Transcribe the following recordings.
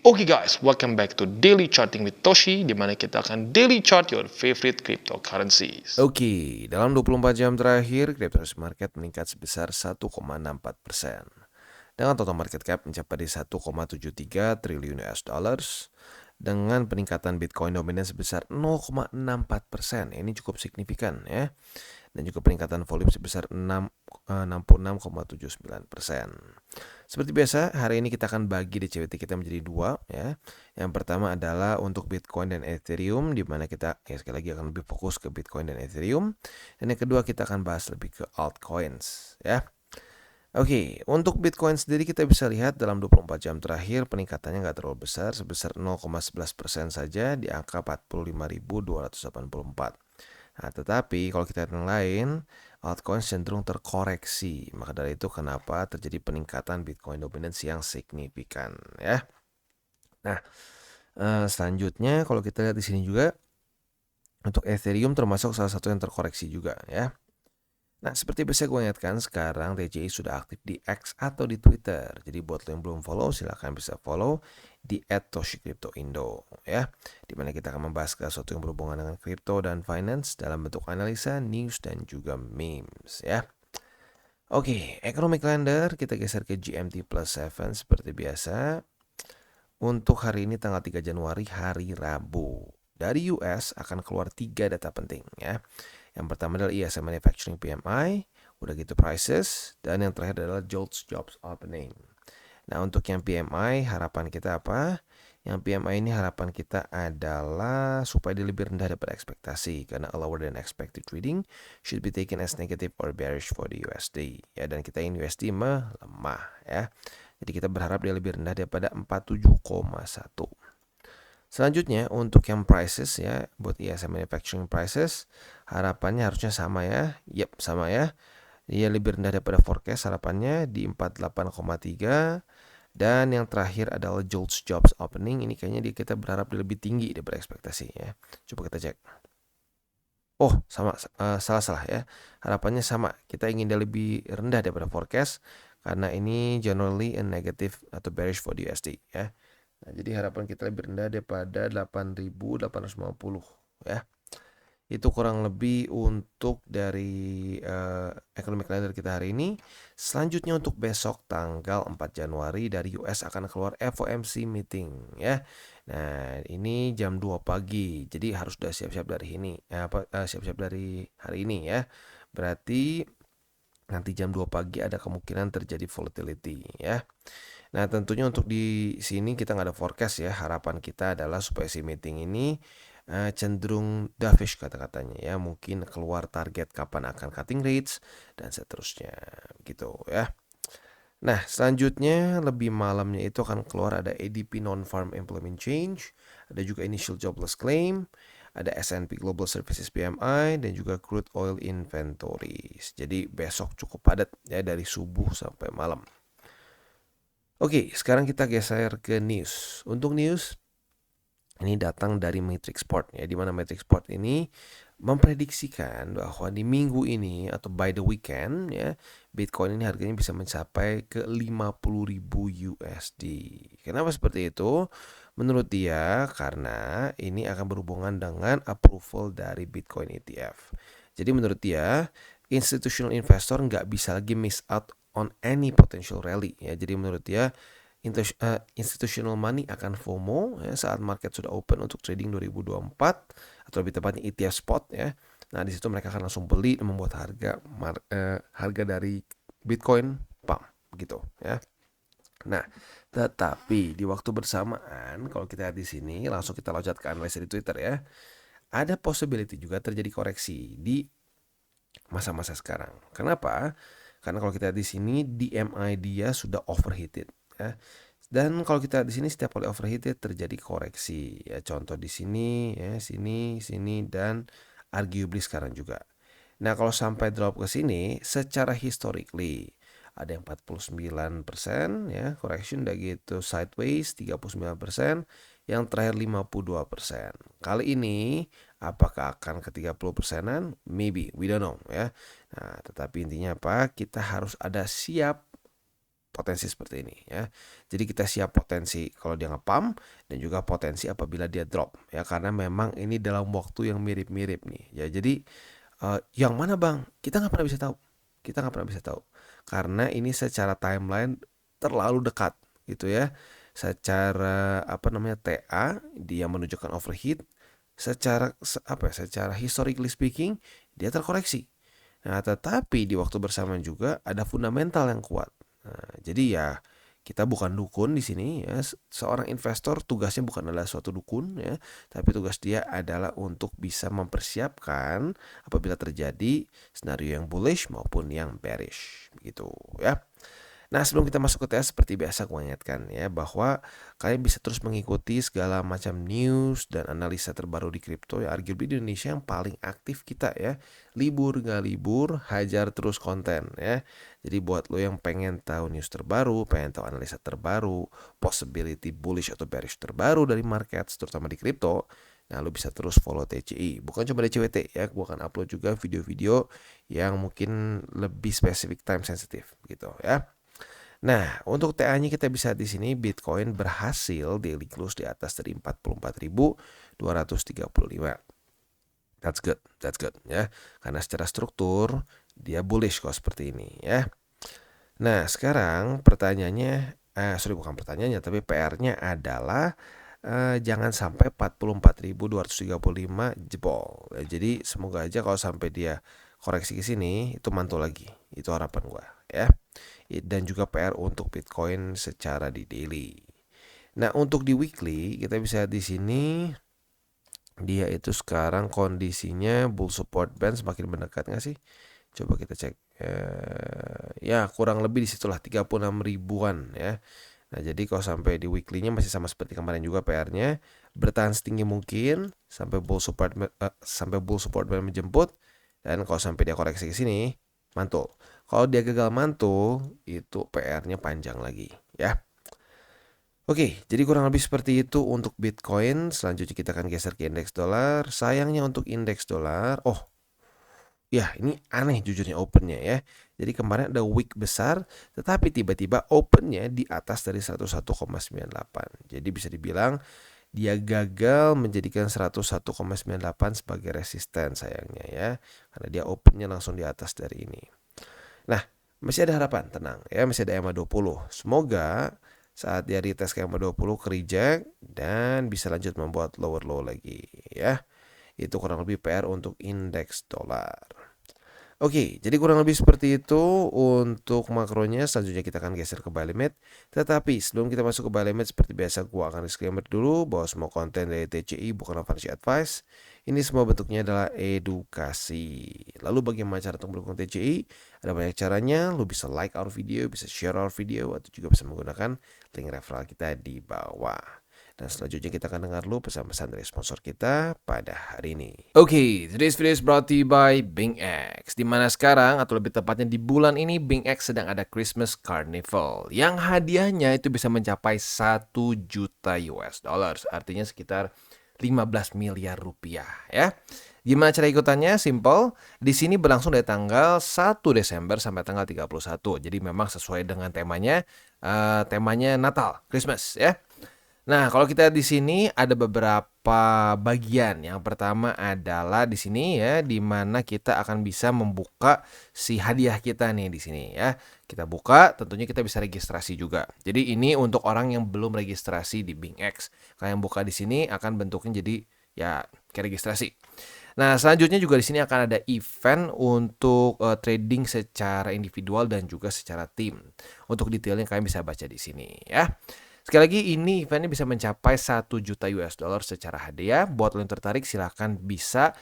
Oke guys, welcome back to Daily Charting with Toshi, di mana kita akan daily chart your favorite cryptocurrencies. Oke, dalam 24 jam terakhir, cryptocurrency market meningkat sebesar 1,64%. Dengan total market cap mencapai 1,73 triliun US dollars dengan peningkatan Bitcoin dominan sebesar 0,64%. Ini cukup signifikan ya. Dan juga peningkatan volume sebesar 66,79%. Seperti biasa, hari ini kita akan bagi DCWT kita menjadi dua ya. Yang pertama adalah untuk Bitcoin dan Ethereum, di mana kita sekali lagi akan lebih fokus ke Bitcoin dan Ethereum. Dan yang kedua kita akan bahas lebih ke altcoins ya. Oke, untuk Bitcoin sendiri kita bisa lihat dalam 24 jam terakhir peningkatannya nggak terlalu besar, sebesar 0,11% saja di angka 45.284. Nah, tetapi kalau kita lihat yang lain, altcoin cenderung terkoreksi. Maka dari itu kenapa terjadi peningkatan Bitcoin dominance yang signifikan ya. Nah, selanjutnya kalau kita lihat di sini juga untuk Ethereum termasuk salah satu yang terkoreksi juga ya. Nah, seperti biasa gue ingatkan, sekarang TCI sudah aktif di X atau di Twitter. Jadi buat lo yang belum follow, silahkan bisa follow di @toshicryptoindo ya. Dimana kita akan membahas sesuatu yang berhubungan dengan crypto dan finance dalam bentuk analisa, news, dan juga memes ya. Oke, economic calendar kita geser ke GMT plus 7 seperti biasa. Untuk hari ini tanggal 3 Januari, hari Rabu. Dari US akan keluar 3 data penting ya. Yang pertama adalah ISM Manufacturing PMI, udah gitu prices, dan yang terakhir adalah JOLTS Jobs Opening. Nah, untuk yang PMI harapan kita apa? Yang PMI ini harapan kita adalah supaya dia lebih rendah daripada ekspektasi, karena a lower than expected reading should be taken as negative or bearish for the USD. Ya, dan kita ingin USD melemah ya. Jadi kita berharap dia lebih rendah daripada 47,1. Selanjutnya untuk yang prices ya, buat ISM Manufacturing Prices, harapannya harusnya sama ya. Yep, sama ya. Dia lebih rendah daripada forecast, harapannya di 48,3. Dan yang terakhir adalah JOLTS Jobs Opening. Ini kayaknya kita berharap dia lebih tinggi daripada ekspektasi ya. Coba kita cek. Oh, sama, salah ya. Harapannya sama. Kita ingin dia lebih rendah daripada forecast karena ini generally a negative atau bearish for the USD ya. Nah, jadi harapan kita lebih rendah daripada 8.850 ya. Itu kurang lebih untuk dari economic calendar kita hari ini. Selanjutnya untuk besok tanggal 4 Januari dari US akan keluar FOMC meeting ya. Nah, ini jam 2 pagi. Jadi harus sudah siap-siap dari ini. Siap-siap dari hari ini ya. Berarti nanti jam 2 pagi ada kemungkinan terjadi volatility ya. Nah, tentunya untuk di sini kita nggak ada forecast ya. Harapan kita adalah supaya si meeting ini cenderung dovish kata-katanya ya. Mungkin keluar target kapan akan cutting rates dan seterusnya gitu ya. Nah, selanjutnya lebih malamnya itu akan keluar ada ADP Non-Farm Employment Change, ada juga Initial Jobless Claim, ada S&P Global Services PMI, dan juga Crude Oil Inventories. Jadi besok cukup padat ya dari subuh sampai malam. Oke, sekarang kita geser ke news. Untuk news, ini datang dari Matrixport ya, di mana Matrixport ini memprediksikan bahwa di minggu ini atau by the weekend ya, Bitcoin ini harganya bisa mencapai ke 50.000 USD. Kenapa seperti itu? Menurut dia karena ini akan berhubungan dengan approval dari Bitcoin ETF. Jadi menurut dia, institutional investor nggak bisa lagi miss out on any potential rally ya. Jadi menurut dia institutional money akan FOMO ya, saat market sudah open untuk trading 2024 atau lebih tepatnya ETF spot ya. Nah, di situ mereka akan langsung beli dan membuat harga dari Bitcoin pump gitu ya. Nah, tetapi di waktu bersamaan kalau kita lihat di sini langsung kita loncat ke analisa di Twitter ya. Ada possibility juga terjadi koreksi di masa-masa sekarang. Kenapa? Karena kalau kita lihat di sini DMI dia sudah overheated ya. Dan kalau kita lihat di sini setiap kali overheated terjadi koreksi ya. Contoh di sini ya, sini dan arguably sekarang juga. Nah, kalau sampai drop ke sini secara historically ada yang 49% ya, correction udah gitu sideways 39%, yang terakhir 52%. Kali ini apakah akan ke 30%-an? Maybe, we don't know ya. Nah, tetapi intinya apa? Kita harus ada siap potensi seperti ini ya. Jadi kita siap potensi kalau dia nge-pump dan juga potensi apabila dia drop ya, karena memang ini dalam waktu yang mirip-mirip nih ya. Jadi yang mana bang? Kita nggak pernah bisa tahu. Kita nggak pernah bisa tahu karena ini secara timeline terlalu dekat gitu ya. Secara TA dia menunjukkan overheat. Secara historically speaking dia terkoreksi. Nah, tetapi di waktu bersamaan juga ada fundamental yang kuat. Nah, jadi ya kita bukan dukun di sini ya. Seorang investor tugasnya bukan adalah suatu dukun ya, tapi tugas dia adalah untuk bisa mempersiapkan apabila terjadi skenario yang bullish maupun yang bearish gitu ya. Nah, sebelum kita masuk ke TA, seperti biasa gue ingatkan ya bahwa kalian bisa terus mengikuti segala macam news dan analisa terbaru di kripto ya, arguably di Indonesia yang paling aktif kita ya. Libur gak libur, hajar terus konten ya. Jadi buat lo yang pengen tahu news terbaru, pengen tahu analisa terbaru, possibility bullish atau bearish terbaru dari market, terutama di kripto, nah lo bisa terus follow TCI. Bukan cuma DCWT ya, gue akan upload juga video-video yang mungkin lebih spesifik, time sensitive gitu ya. Nah, untuk TA-nya kita bisa di sini Bitcoin berhasil daily close di atas dari 44.235. That's good ya. Karena secara struktur dia bullish kok seperti ini ya. Nah, sekarang pertanyaannya bukan pertanyaannya tapi PR-nya adalah jangan sampai 44.235 jebol. Jadi semoga aja kalau sampai dia koreksi ke sini itu mantul lagi. Itu harapan gua ya. Dan juga PR untuk Bitcoin secara di daily. Nah, untuk di weekly kita bisa lihat di sini dia itu sekarang kondisinya bull support band semakin mendekat nggak sih? Coba kita cek. Ya kurang lebih disitulah 36 ribuan ya. Nah, jadi kalau sampai di weekly-nya masih sama seperti kemarin juga PR-nya bertahan setinggi mungkin sampai bull support band menjemput, dan kalau sampai dia koreksi ke sini mantul. Kalau dia gagal mantul, itu PR-nya panjang lagi ya. Oke, jadi kurang lebih seperti itu untuk Bitcoin. Selanjutnya kita akan geser ke indeks dolar. Sayangnya untuk indeks dolar, ya ini aneh jujurnya opennya ya. Jadi kemarin ada wick besar, tetapi tiba-tiba opennya di atas dari 101,98. Jadi bisa dibilang dia gagal menjadikan 101,98 sebagai resisten sayangnya ya. Karena dia opennya langsung di atas dari ini. Nah, masih ada harapan, tenang ya, masih ada EMA20. Semoga saat dia retest ke EMA20 ke reject dan bisa lanjut membuat lower low lagi ya. Itu kurang lebih PR untuk indeks dolar. Oke, jadi kurang lebih seperti itu untuk makronya. Selanjutnya kita akan geser ke buy limit. Tetapi sebelum kita masuk ke buy limit, seperti biasa gua akan disclaimer dulu bahwa semua konten dari TCI bukanlah financial advice. Ini semua bentuknya adalah edukasi. Lalu bagaimana cara untuk mendukung TCI? Ada banyak caranya. Lu bisa like our video, bisa share our video, atau juga bisa menggunakan link referral kita di bawah. Dan selanjutnya kita akan dengar dulu pesan-pesan dari sponsor kita pada hari ini. Oke, today's video is brought to you by BingX. Dimana sekarang, atau lebih tepatnya di bulan ini, BingX sedang ada Christmas Carnival. Yang hadiahnya itu bisa mencapai 1 juta US dollars. Artinya sekitar 15 miliar rupiah ya. Gimana cara ikutannya? Simple. Di sini berlangsung dari tanggal 1 Desember sampai tanggal 31. Jadi memang sesuai dengan temanya Natal, Christmas ya. Nah, kalau kita di sini ada beberapa bagian. Yang pertama adalah di sini ya, di mana kita akan bisa membuka si hadiah kita nih di sini ya. Kita buka, tentunya kita bisa registrasi juga. Jadi ini untuk orang yang belum registrasi di BingX. Kalau yang buka di sini akan bentuknya jadi ya kayak registrasi. Nah, selanjutnya juga di sini akan ada event untuk trading secara individual dan juga secara tim. Untuk detailnya kalian bisa baca di sini ya. Sekali lagi ini eventnya bisa mencapai 1 juta US dollar secara hadiah. Buat lo yang tertarik silahkan bisa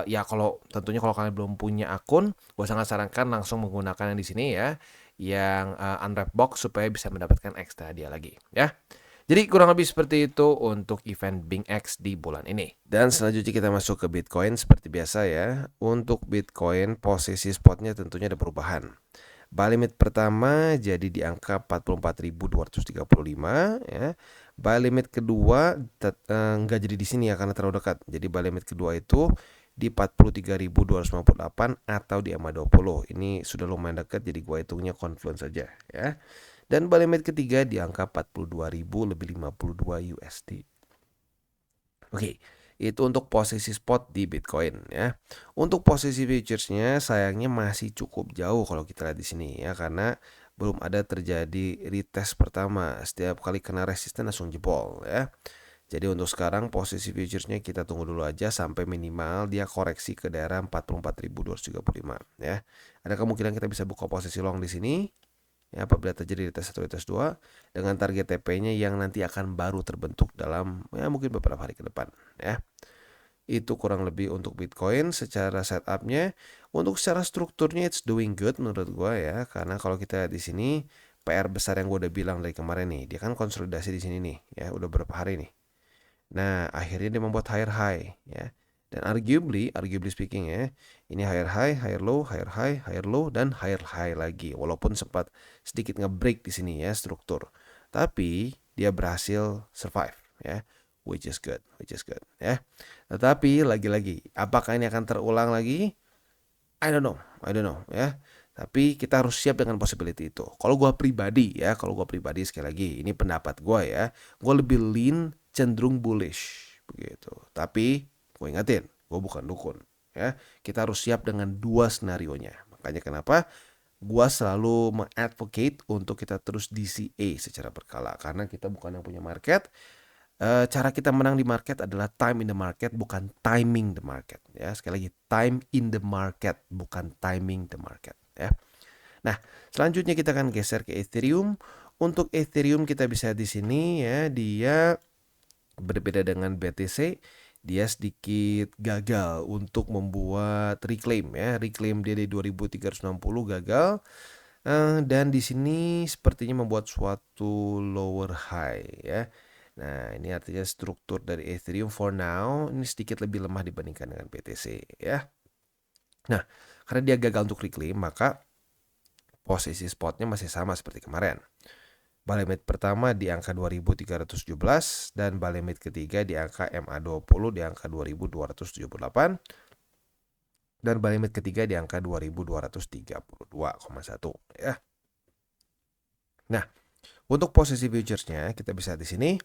ya tentunya kalau kalian belum punya akun, gue sangat sarankan langsung menggunakan yang di sini ya, yang unwrap box supaya bisa mendapatkan ekstra hadiah lagi ya. Jadi kurang lebih seperti itu untuk event BingX di bulan ini. Dan selanjutnya kita masuk ke Bitcoin seperti biasa ya. Untuk Bitcoin posisi spotnya tentunya ada perubahan. Buy limit pertama jadi di angka 44.235 ya. Buy limit kedua enggak jadi di sini ya karena terlalu dekat. Jadi buy limit kedua itu di 43.258 atau di EMA20. Ini sudah lumayan dekat jadi gua hitungnya confluence saja ya. Dan balik limit ketiga di angka 42.000 lebih 52 USD. Oke, itu untuk posisi spot di Bitcoin ya. Untuk posisi futuresnya sayangnya masih cukup jauh kalau kita lihat di sini ya, karena belum ada terjadi retest pertama. Setiap kali kena resisten langsung jebol ya. Jadi untuk sekarang posisi futuresnya kita tunggu dulu aja sampai minimal dia koreksi ke daerah 44.235 ya. Ada kemungkinan kita bisa buka posisi long di sini ya apabila terjadi retest 1 retest 2 dengan target TP-nya yang nanti akan baru terbentuk dalam ya mungkin beberapa hari ke depan ya. Itu kurang lebih untuk Bitcoin secara setup-nya. Untuk secara strukturnya it's doing good menurut gua ya, karena kalau kita lihat di sini PR besar yang gua udah bilang dari kemarin nih, dia kan konsolidasi di sini nih ya, udah berapa hari nih. Nah, akhirnya dia membuat higher high ya. Dan arguably speaking ya, ini higher high, higher low, higher low, dan higher high lagi. Walaupun sempat sedikit nge-break di sini ya struktur. Tapi dia berhasil survive ya, which is good ya. Tetapi lagi-lagi, apakah ini akan terulang lagi? I don't know ya. Tapi kita harus siap dengan possibility itu. Kalau gue pribadi sekali lagi, ini pendapat gue ya, gue lebih lean cenderung bullish begitu. Tapi gue ingetin, gue bukan dukun ya. Kita harus siap dengan dua senarionya. Makanya kenapa gue selalu mengadvocate untuk kita terus DCA secara berkala, karena kita bukan yang punya market. Cara kita menang di market adalah time in the market, bukan timing the market ya. Sekali lagi, time in the market, bukan timing the market ya. Nah, selanjutnya kita akan geser ke Ethereum. Untuk Ethereum kita bisa di sini ya, dia berbeda dengan BTC, dia sedikit gagal untuk membuat reclaim ya. Reclaim dia di 2360 gagal. Dan di sini sepertinya membuat suatu lower high ya. Nah, ini artinya struktur dari Ethereum for now ini sedikit lebih lemah dibandingkan dengan BTC ya. Nah, karena dia gagal untuk reclaim, maka posisi spotnya masih sama seperti kemarin. Buy limit pertama di angka 2317 dan buy limit ketiga di angka MA20 di angka 2278 dan buy limit ketiga di angka 2232,1 ya. Nah, untuk posisi futuresnya kita bisa di sini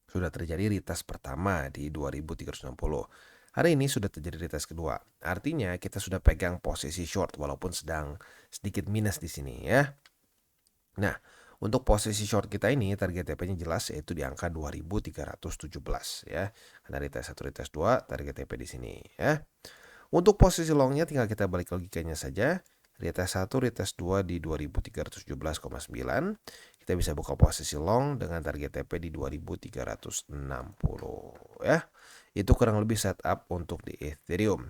sudah terjadi retest pertama di 2360. Hari ini sudah terjadi retest kedua. Artinya kita sudah pegang posisi short walaupun sedang sedikit minus di sini ya. Nah, untuk posisi short kita ini target TP-nya jelas yaitu di angka 2317 ya. Karena retest 1 retest 2 target TP di sini ya. Untuk posisi longnya tinggal kita balik logikanya saja. Retest 1 retest 2 di 2317,9. Kita bisa buka posisi long dengan target TP di 2360 ya. Itu kurang lebih setup untuk di Ethereum.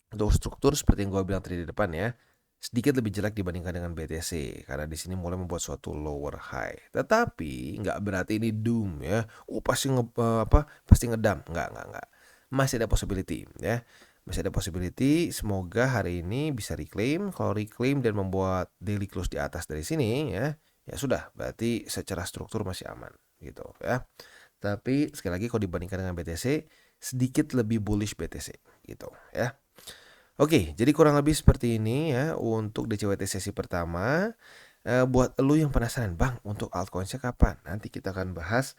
Untuk struktur seperti yang gue bilang tadi di depan ya, sedikit lebih jelek dibandingkan dengan BTC karena di sini mulai membuat suatu lower high. Tetapi nggak berarti ini doom ya. Pasti ngedam. Nggak. Masih ada possibility ya. Masih ada possibility, semoga hari ini bisa reclaim. Kalau reclaim dan membuat daily close di atas dari sini ya sudah, berarti secara struktur masih aman gitu ya. Tapi sekali lagi kalau dibandingkan dengan BTC sedikit lebih bullish BTC gitu ya. Oke, jadi kurang lebih seperti ini ya untuk DCWT sesi pertama. Buat lu yang penasaran, Bang, untuk altcoinsnya kapan? Nanti kita akan bahas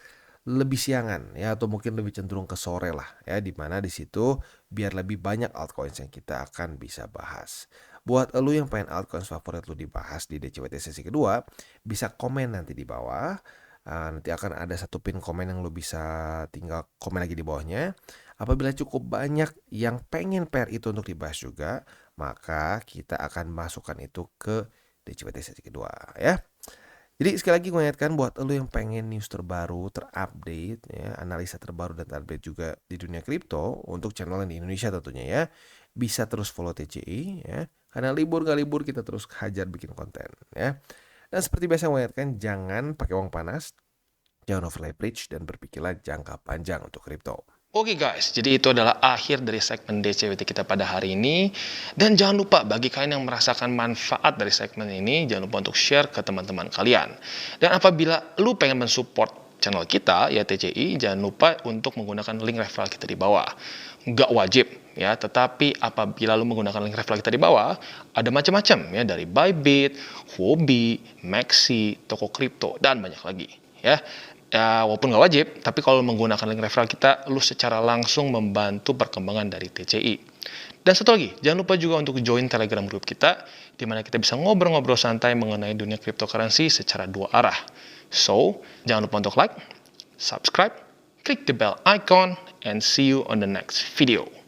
lebih siangan ya, atau mungkin lebih cenderung ke sore lah ya, dimana di situ biar lebih banyak altcoins yang kita akan bisa bahas. Buat lu yang pengen altcoins favorit lu dibahas di DCWT sesi kedua, bisa komen nanti di bawah. Nanti akan ada satu pin komen yang lu bisa tinggal komen lagi di bawahnya. Apabila cukup banyak yang pengen pair itu untuk dibahas juga, maka kita akan masukkan itu ke DCWT sesi kedua ya. Jadi sekali lagi gue ingatkan buat lo yang pengen news terbaru, terupdate, ya, analisa terbaru dan terupdate juga di dunia kripto untuk channel yang di Indonesia tentunya ya, bisa terus follow TCI ya, karena libur gak libur kita terus hajar bikin konten ya. Dan seperti biasa gue ingatkan jangan pakai uang panas, jangan over leverage dan berpikirlah jangka panjang untuk kripto. Oke guys, jadi itu adalah akhir dari segmen DCWT kita pada hari ini. Dan jangan lupa bagi kalian yang merasakan manfaat dari segmen ini, jangan lupa untuk share ke teman-teman kalian. Dan apabila lu pengen mensupport channel kita, ya TCI, jangan lupa untuk menggunakan link referral kita di bawah. Nggak wajib, ya, tetapi apabila lu menggunakan link referral kita di bawah, ada macam-macam, ya, dari Bybit, Huobi, Maxi, toko kripto, dan banyak lagi, ya. Ya, walaupun nggak wajib, tapi kalau menggunakan link referral kita, lu secara langsung membantu perkembangan dari TCI. Dan satu lagi, jangan lupa juga untuk join Telegram group kita, di mana kita bisa ngobrol-ngobrol santai mengenai dunia cryptocurrency secara dua arah. So, jangan lupa untuk like, subscribe, click the bell icon, and see you on the next video.